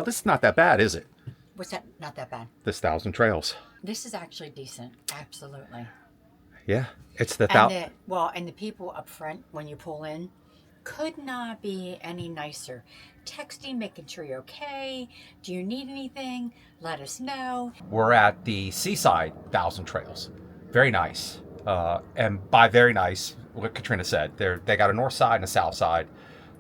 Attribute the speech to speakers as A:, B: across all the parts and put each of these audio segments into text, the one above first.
A: this is not that bad, is it?
B: What's that? Not that bad.
A: This 1,000 Trails.
B: This is actually decent. Absolutely.
A: Yeah, it's the
B: and the people up front when you pull in could not be any nicer. Texting, making sure you're okay. Do you need anything? Let us know.
A: We're at the Seaside 1,000 Trails. Very nice. And by very nice, what Katrina said, they got a north side and a south side.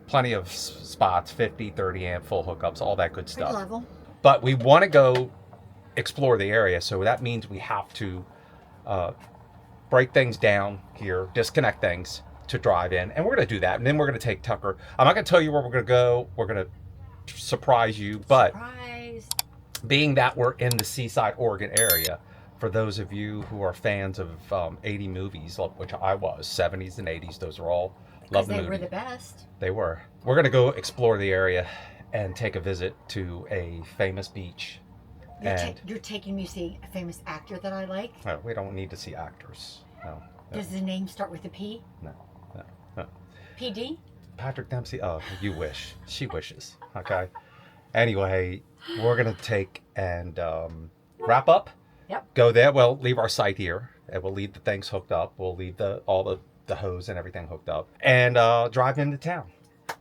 A: Plenty of spots, 50, 30 amp, full hookups, all that good stuff.
B: Good level.
A: But we want to go explore the area, so that means we have to break things down here, disconnect things to drive in, and we're going to do that. And then we're going to take Tucker. I'm not going to tell you where we're going to go. We're going to surprise you, but
B: Surprise.
A: Being that we're in the Seaside, Oregon area, for those of you who are fans of 80 movies, which I was, 70s and 80s, those are all love movies.
B: They were the best.
A: They were. We're going to go explore the area and take a visit to a famous beach.
B: You're taking me to see a famous actor that I like?
A: No, we don't need to see actors. No.
B: Does the name start with a P?
A: No.
B: PD?
A: Patrick Dempsey? Oh, you wish. She wishes. Okay. Anyway, we're going to take and wrap up.
B: Yep.
A: Go there. We'll leave our site here. And we'll leave the things hooked up. We'll leave all the hose and everything hooked up. And drive into town.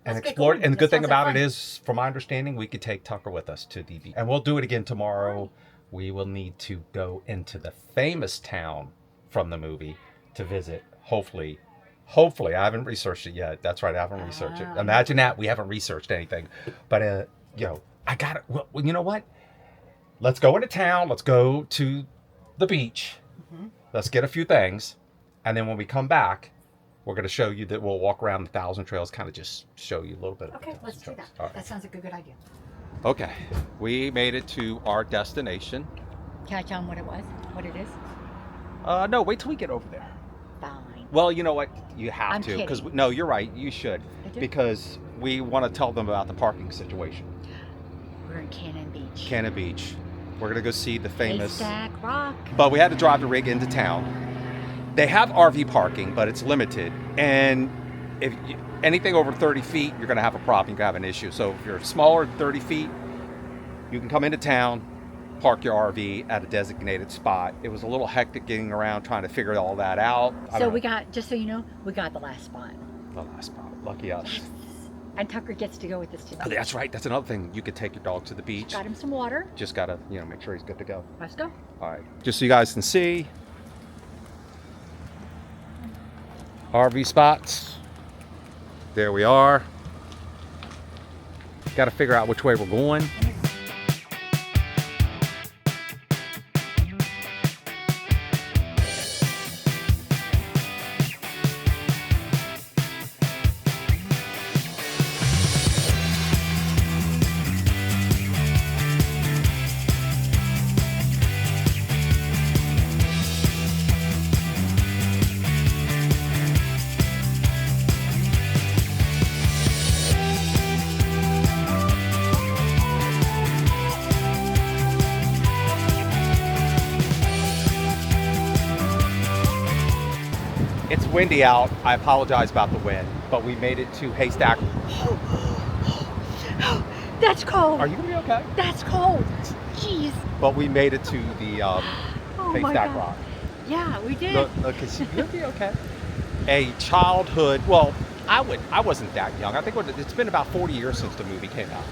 A: And explore. And the good thing about it is, from my understanding, we could take Tucker with us to the beach. And we'll do it again tomorrow. We will need to go into the famous town from the movie to visit. Hopefully, I haven't researched it yet. That's right, I haven't researched it. Imagine that, we haven't researched anything. But, I got it. Well, you know what? Let's go into town. Let's go to the beach. Mm-hmm. Let's get a few things. And then when we come back, we're going to show you that we'll walk around the 1,000 Trails, kind of just show you a little bit of
B: Okay, let's do that.
A: Right.
B: That sounds like a good idea.
A: Okay, we made it to our destination.
B: Can I tell them what it is?
A: No, wait till we get over there.
B: Fine.
A: Well, you know what? You have
B: I'm
A: to.
B: kidding.
A: No, you're right. You should.
B: I do?
A: Because we want to tell them about the parking situation.
B: We're in Canon Beach.
A: Canon Beach. We're going to go see the famous...
B: Haystack Rock.
A: But we had to drive the rig into town. They have RV parking, but it's limited. And if anything over 30 feet, you're going to have a problem. You're going to have an issue. So if you're smaller than 30 feet, you can come into town, park your RV at a designated spot. It was a little hectic getting around trying to figure all that out.
B: So we got, just so you know, we got the last spot.
A: The last spot. Lucky us.
B: And Tucker gets to go with us to the beach.
A: That's right. That's another thing. You could take your dog to the beach.
B: Got him some water.
A: Just got to, make sure he's good to go.
B: Let's go.
A: All right. Just so you guys can see. RV spots. There we are. Got to figure out which way we're going. It's windy out. I apologize about the wind, but we made it to Haystack.
B: That's cold.
A: Are you gonna be okay?
B: That's cold. Jeez.
A: But we made it to the Haystack Rock.
B: Yeah, we did.
A: Look, you'll be okay. A childhood. Well, I wasn't that young. I think it's been about 40 years since the movie came out.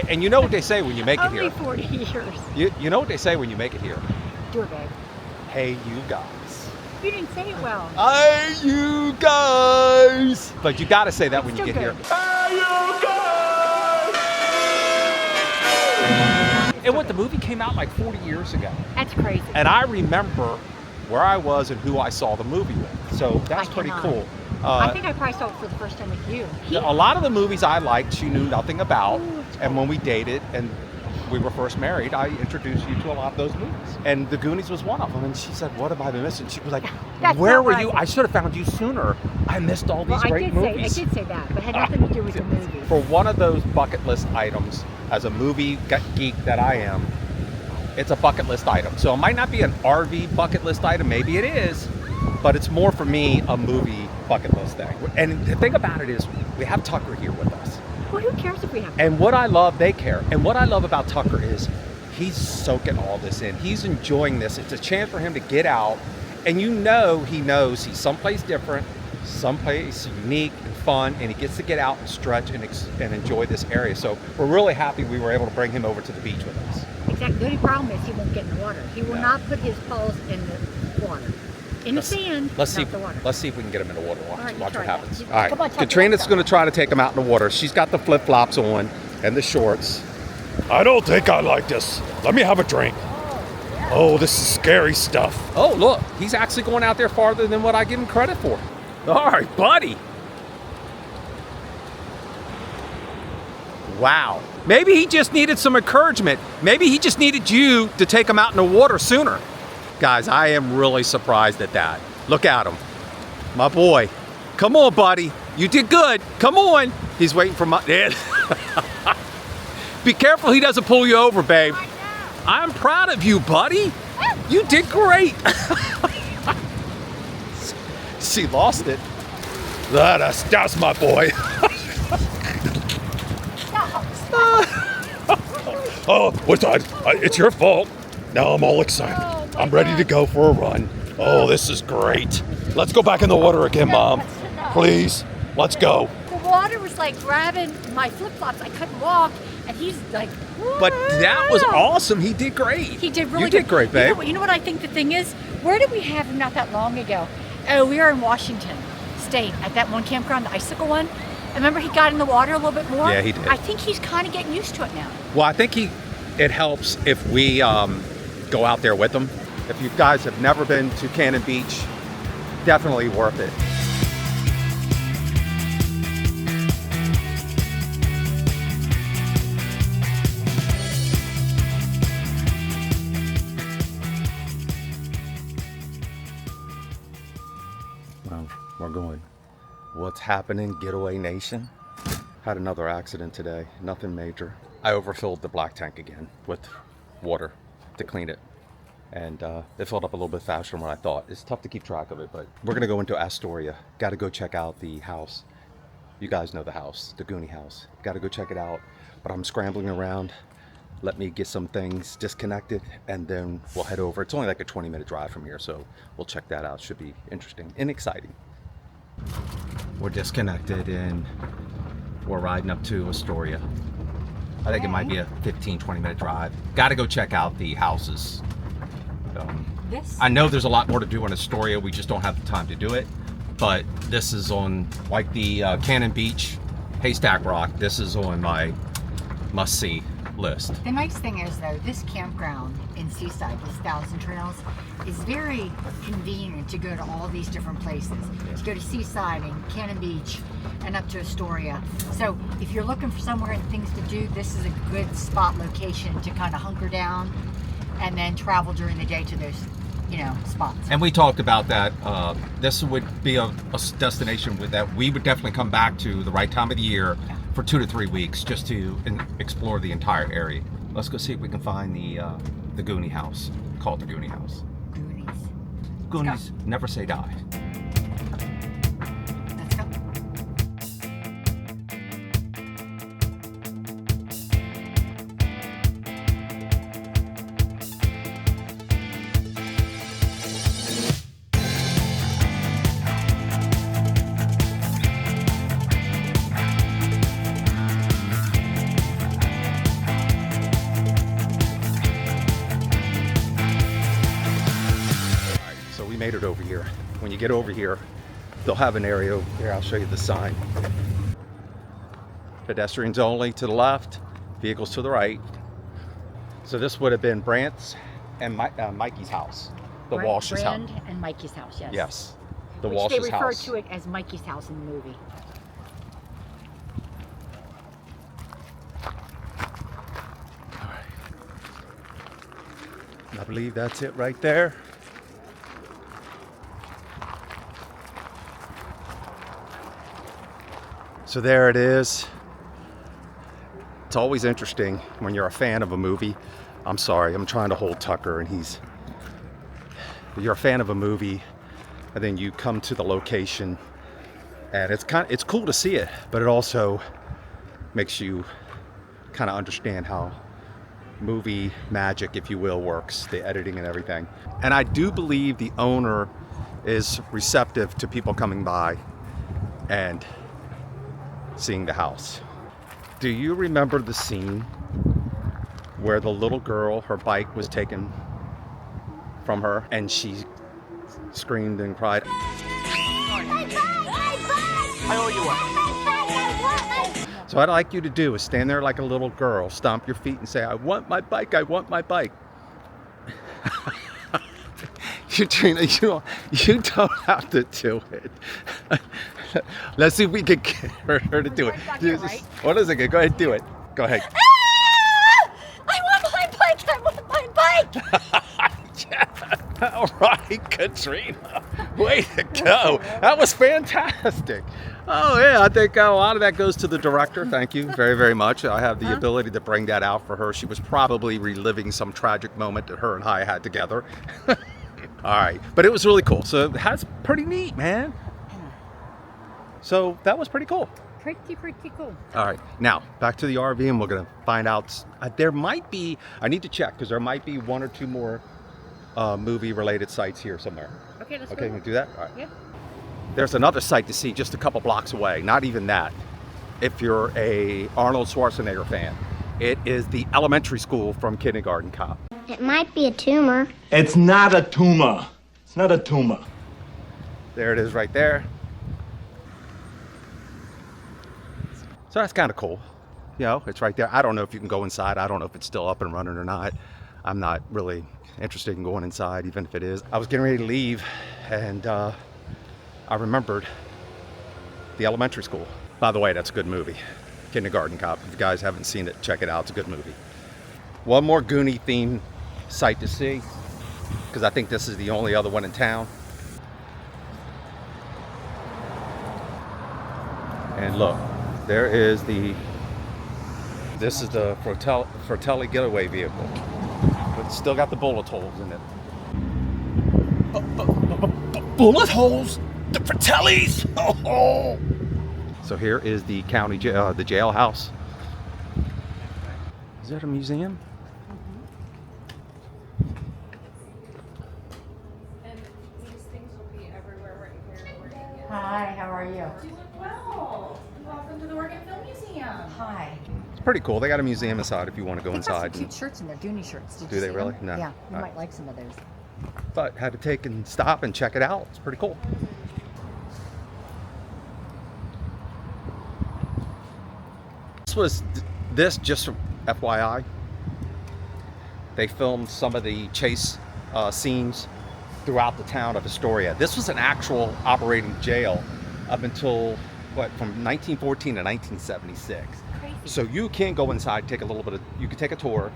A: And you know what they say when you make it here.
B: Only 40 years.
A: You know what they say when you make it here.
B: Do it, babe.
A: Hey, you guys.
B: You didn't say it well.
A: Hey, you guys! But you gotta say that when you get here. Hey, you guys! And what, the movie came out like 40 years ago.
B: That's crazy.
A: And I remember where I was and who I saw the movie with. So that's pretty cool.
B: I think I probably saw it for the first time with you.
A: A lot of the movies I liked, she knew nothing about. And when we dated and we were first married, I introduced you to a lot of those movies. And The Goonies was one of them. And she said, what have I been missing? She was like, where were you? I should have found you sooner. I missed all these great movies.
B: I did say that, but it had nothing to do with the movie.
A: For one of those bucket list items, as a movie geek that I am, it's a bucket list item. So it might not be an RV bucket list item. Maybe it is. But it's more for me a movie bucket list thing. And the thing about it is, we have Tucker here with us.
B: Well, who cares if we have?
A: And what I love, they care. And what I love about Tucker is he's soaking all this in. He's enjoying this. It's a chance for him to get out. And you know he knows he's someplace different, someplace unique and fun, and he gets to get out and stretch and enjoy this area. So we're really happy we were able to bring him over to the beach with us.
B: Exactly. The only problem is he won't get in the water. He will not put his paws in the water. In the sand,
A: let's see,
B: not the water.
A: Let's see if we can get him in the water. Watch,
B: Right,
A: watch what happens.
B: that.
A: All right,
B: Come on, Tucker,
A: Katrina's
B: let's go.
A: going to try to take him out in the water. She's got the flip-flops on and the shorts. I don't think I like this. Let me have a drink. Oh, this is scary stuff. Oh, look, he's actually going out there farther than what I give him credit for. All right, buddy. Wow. Maybe he just needed some encouragement. Maybe he just needed you to take him out in the water sooner. Guys, I am really surprised at that. Look at him. My boy. Come on, buddy. You did good. Come on. He's waiting for my... Be careful he doesn't pull you over, babe. I'm proud of you, buddy. You did great. She lost it. That's my boy. Oh, what's that? It's your fault. Now I'm all excited. I'm ready to go for a run. Oh, this is great. Let's go back in the water again, Mom. Please, let's go.
B: The water was like grabbing my flip-flops. I couldn't walk, and he's like...
A: But that was awesome. He did great.
B: He did really
A: You did great, babe.
B: You know what I think the thing is? Where did we have him not that long ago? Oh, we were in Washington State at that one campground, the icicle one. I remember he got in the water a little bit more.
A: Yeah, he did.
B: I think he's kind of getting used to it now.
A: Well, I think it helps if we go out there with him. If you guys have never been to Canon Beach, definitely worth it. Well, we're going. What's happening, Getaway Nation? Had another accident today, nothing major. I overfilled the black tank again with water to clean it. And it filled up a little bit faster than what I thought. It's tough to keep track of it, but we're gonna go into Astoria. Gotta go check out the house. You guys know the house, the Goonies House. Gotta go check it out, but I'm scrambling around. Let me get some things disconnected and then we'll head over. It's only like a 20-minute drive from here, so we'll check that out. Should be interesting and exciting. We're disconnected and we're riding up to Astoria. I think it might be a 15-20 minute drive. Gotta go check out the houses. I know there's a lot more to do in Astoria. We just don't have the time to do it. But this is on like the Canon Beach, Haystack Rock. This is on my must-see list.
B: The nice thing is, though, this campground in Seaside, this Thousand Trails, is very convenient to go to all these different places. To go to Seaside and Canon Beach and up to Astoria. So if you're looking for somewhere and things to do, this is a good spot location to kind of hunker down and then travel during the day to those, spots.
A: And we talked about that. This would be a destination that we would definitely come back to the right time of the year for 2 to 3 weeks just to explore the entire area. Let's go see if we can find the Goonies House. Call it the Goonies House. Goonies never say die.
B: Let's go.
A: Made it over here. When you get over here, they'll have an area over here. I'll show you the sign. Pedestrians only to the left, vehicles to the right. So this would have been Brant's and Mikeys House, the Walsh's house.
B: Brand and Mikeys House, yes.
A: Yes, the
B: Which
A: Walsh's
B: they refer
A: house.
B: to it as Mikeys House in the movie.
A: All right. I believe that's it right there. So there it is. It's always interesting when you're a fan of a movie. I'm sorry, I'm trying to hold Tucker and you're a fan of a movie and then you come to the location and it's cool to see it, but it also makes you kind of understand how movie magic, if you will, works, the editing and everything. And I do believe the owner is receptive to people coming by and seeing the house. Do you remember the scene where the little girl, her bike was taken from her and she screamed and cried?
C: I owe you one.
A: So what I'd like you to do is stand there like a little girl, stomp your feet and say, I want my bike, I want my bike. Katrina, you don't have to do it. Let's see if we can get her to do it.
B: Right?
A: What is it? Go ahead, do it. Go ahead.
B: I want my bike! I want my bike!
A: Yeah. All right, Katrina. Way to go. That was fantastic. Oh, yeah, I think a lot of that goes to the director. Thank you very, very much. I have the ability to bring that out for her. She was probably reliving some tragic moment that her and I had together. All right, but it was really cool. So that's pretty neat, man. So that was pretty cool.
B: Pretty cool.
A: All right, now back to the RV, and we're gonna find out. There might be, I need to check, because there might be one or two more movie-related sites here somewhere.
B: Okay, let's
A: Okay,
B: go.
A: we do that? All right.
B: Yeah.
A: There's another site to see just a couple blocks away, not even that. If you're a Arnold Schwarzenegger fan, it is the elementary school from Kindergarten Cop.
D: It might be a tumor.
C: It's not a tumor. It's not a tumor.
A: There it is right there. So that's kind of cool. You know, it's right there. I don't know if you can go inside. I don't know if it's still up and running or not. I'm not really interested in going inside, even if it is. I was getting ready to leave, and I remembered the elementary school. By the way, that's a good movie. Kindergarten Cop. If you guys haven't seen it, check it out. It's a good movie. One more Goonie themed site to see, because I think this is the only other one in town. And look, there is this is the Fratelli Getaway vehicle. But it's still got the bullet holes in it.
C: Bullet holes? The Fratellis? Oh.
A: So here is the county jail, the jailhouse. Is that a museum?
E: And these things will be everywhere right here. Where you get
B: Hi, how are you?
E: You look well. Welcome to the Oregon Film Museum.
B: Hi.
A: It's pretty cool. They got a museum inside if you want to go
B: They got some
A: inside.
B: cute shirts in there, Goonie shirts. Did
A: Do
B: you
A: they
B: see
A: really?
B: them?
A: No.
B: Yeah, you
A: All
B: might
A: right.
B: like some of those.
A: But had to take and stop and check it out. It's pretty cool. This just from FYI. They filmed some of the chase scenes throughout the town of Astoria. This was an actual operating jail up until from 1914 to 1976.
B: Crazy.
A: So you can go inside, take a little bit of, you can take a tour,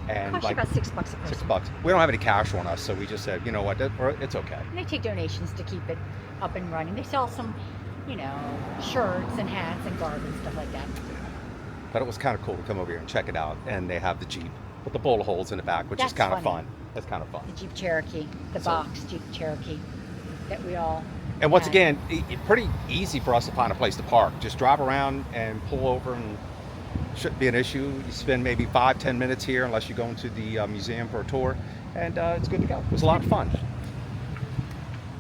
A: and
B: Cost you about $6 a person.
A: $6. We don't have any cash on us, so we just said, you know what, it's okay.
B: And they take donations to keep it up and running. They sell some, shirts and hats and garb and stuff like that.
A: But it was kind of cool to come over here and check it out. And they have the Jeep with the bullet holes in the back, which is
B: That's
A: kind of
B: funny.
A: fun. That's kind of fun.
B: The Jeep Cherokee, the box Jeep Cherokee that we all
A: And once
B: had.
A: again, pretty easy for us to find a place to park. Just drive around and pull over, and shouldn't be an issue. You spend maybe 5-10 minutes here, unless you go into the museum for a tour, and it's good to go. It was a lot of fun.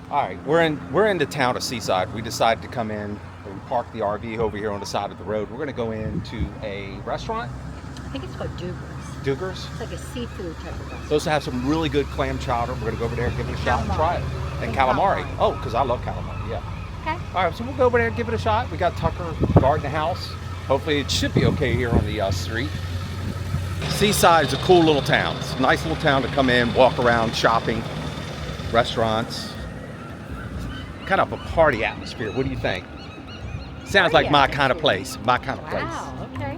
A: All right, we're in the town of Seaside. We decided to come in. We parked the RV over here on the side of the road. We're going to go into a restaurant,
B: I think it's called Duger's.
A: Duger's.
B: It's like a seafood type of restaurant.
A: Supposed to have some really good clam chowder. We're going to go over there and give it a shot and try it. And
B: And
A: calamari.
B: calamari.
A: Oh, because I love calamari, yeah.
B: Okay.
A: All right, so we'll go over there and give it a shot. We got Tucker guarding the house. Hopefully it should be okay here on the street. Seaside is a cool little town. It's a nice little town to come in, walk around, shopping, restaurants. Kind of a party atmosphere. What do you think? Sounds
B: Party
A: like my kind of
B: atmosphere.
A: place. My kind of place.
B: Wow, okay.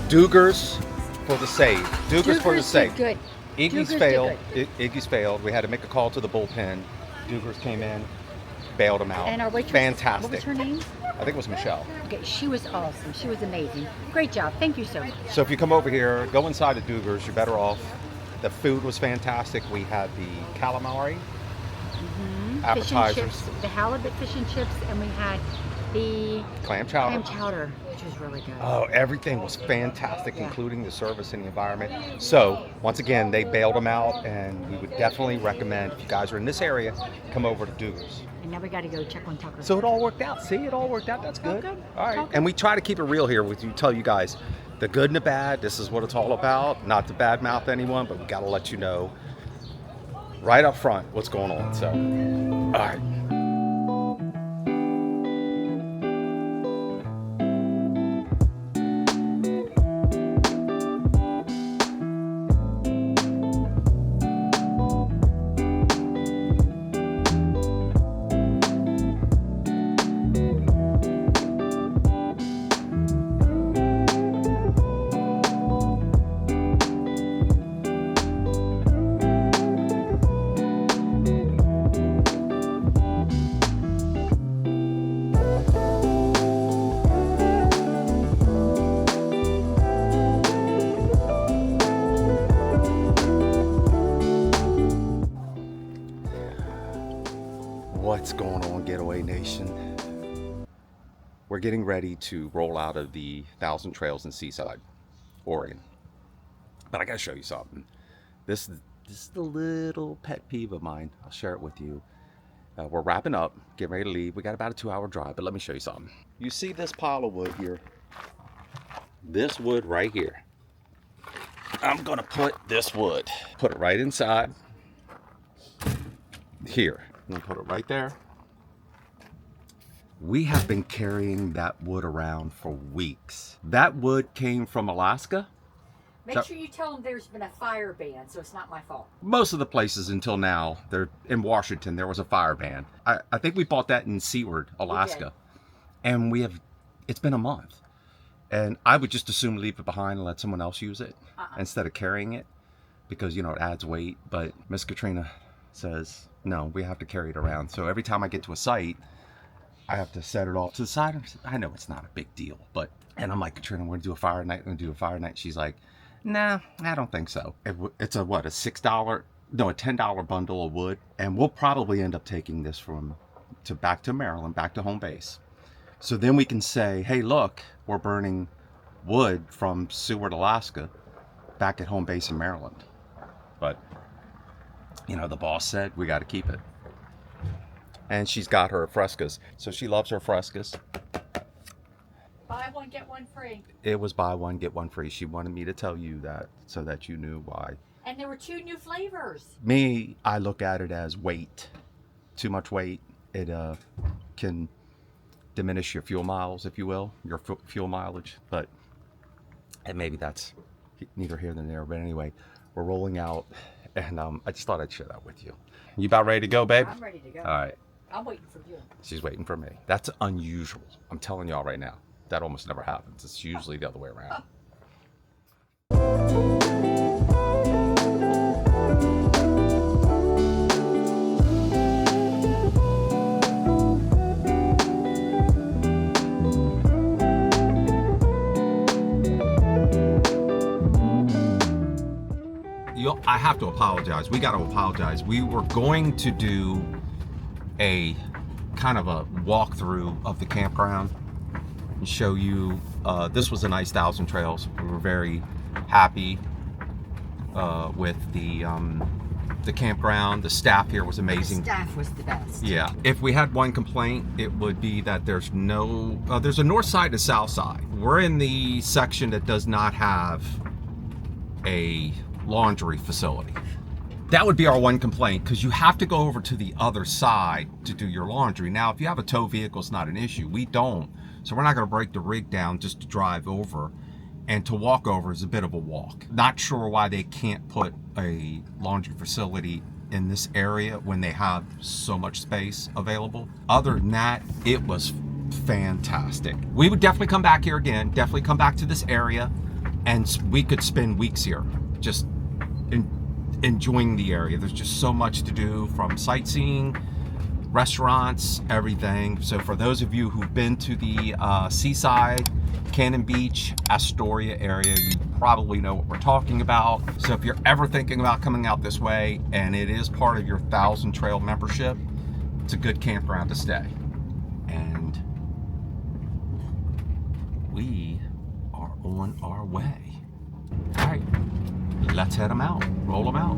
A: Duger's for the save. Duger's for the save.
B: Good.
A: Iggy's
B: Duger's did
A: failed. Iggy's failed. We had to make a call to the bullpen. Duger's came in, bailed him out.
B: And our waitress,
A: fantastic.
B: what was her name?
A: I think it was Michelle.
B: Okay, she was awesome. She was amazing. Great job. Thank you so much.
A: So if you come over here, go inside the Duger's, you're better off. The food was fantastic. We had the calamari, appetizers,
B: Fish and chips, the halibut fish and chips, and we had the
A: clam chowder.
B: clam chowder, which was really good.
A: Oh, everything was fantastic,
B: Yeah.
A: including the service and the environment. So, once again, they bailed them out, and we would definitely recommend, if you guys are in this area, come over to Duger's.
B: And now we got to go check on Tucker.
A: So it all worked out. See, it all worked out. That's
B: All
A: good.
B: good.
A: All right.
B: All good.
A: And we try to keep it real here with you, tell you guys the good and the bad. This is what it's all about. Not to badmouth anyone, but we got to let you know right up front what's going on. So, all right. What's going on, Getaway Nation? We're getting ready to roll out of the 1,000 Trails in Seaside, Oregon. But I gotta show you something. This is the little pet peeve of mine. I'll share it with you. We're wrapping up, getting ready to leave. We got about a 2-hour drive, but let me show you something. You see this pile of wood here? This wood right here. I'm gonna put this wood, put it right inside here. I'm gonna put it right there. We have been carrying that wood around for weeks. That wood came from Alaska.
B: Make sure you tell them there's been a fire ban, so it's not my fault.
A: Most of the places until now, they're in Washington, there was a fire ban. I think we bought that in Seward, Alaska. And it's been a month. And I would just assume leave it behind and let someone else use it instead of carrying it because, it adds weight. But Miss Katrina says, no, we have to carry it around. So every time I get to a site, I have to set it off to the side. I know it's not a big deal, and I'm like, Katrina, we're gonna do a fire night. She's like, nah, I don't think so. It's a $10 bundle of wood, and we'll probably end up taking this back to Maryland, back to home base. So then we can say, hey, look, we're burning wood from Seward, Alaska, back at home base in Maryland. But the boss said we got to keep it. And she's got her frescas. So she loves her frescas.
B: Buy one, get one free.
A: It was buy one, get one free. She wanted me to tell you that so that you knew why.
B: And there were 2 new flavors.
A: Me, I look at it as weight. Too much weight. It can diminish your fuel miles, if you will, your fuel mileage. And maybe that's neither here nor there. But anyway, we're rolling out. And I just thought I'd share that with you. You about ready to go, babe?
B: I'm ready to go.
A: All right.
B: I'm waiting for you.
A: She's waiting for me. That's unusual. I'm telling y'all right now. That almost never happens. It's usually the other way around. I have to apologize. We got to apologize. We were going to do a kind of a walkthrough of the campground and show you. This was a nice 1,000 Trails. We were very happy with the campground. The staff here was amazing.
B: The staff was the best.
A: Yeah. If we had one complaint, it would be that there's a north side and a south side. We're in the section that does not have a laundry facility. That would be our one complaint, because you have to go over to the other side to do your laundry. Now, if you have a tow vehicle, it's not an issue. We don't. So we're not going to break the rig down just to drive over. And to walk over is a bit of a walk. Not sure why they can't put a laundry facility in this area when they have so much space available. Other than that, it was fantastic. We would definitely come back here again. Definitely come back to this area. And we could spend weeks here just enjoying the area. There's just so much to do, from sightseeing, restaurants, everything. So for those of you who've been to the Seaside, Canon Beach, Astoria area, you probably know what we're talking about. So if you're ever thinking about coming out this way, and it is part of your 1,000 Trail membership, it's a good campground to stay. And we are on our way. All right, let's head them out, roll them out.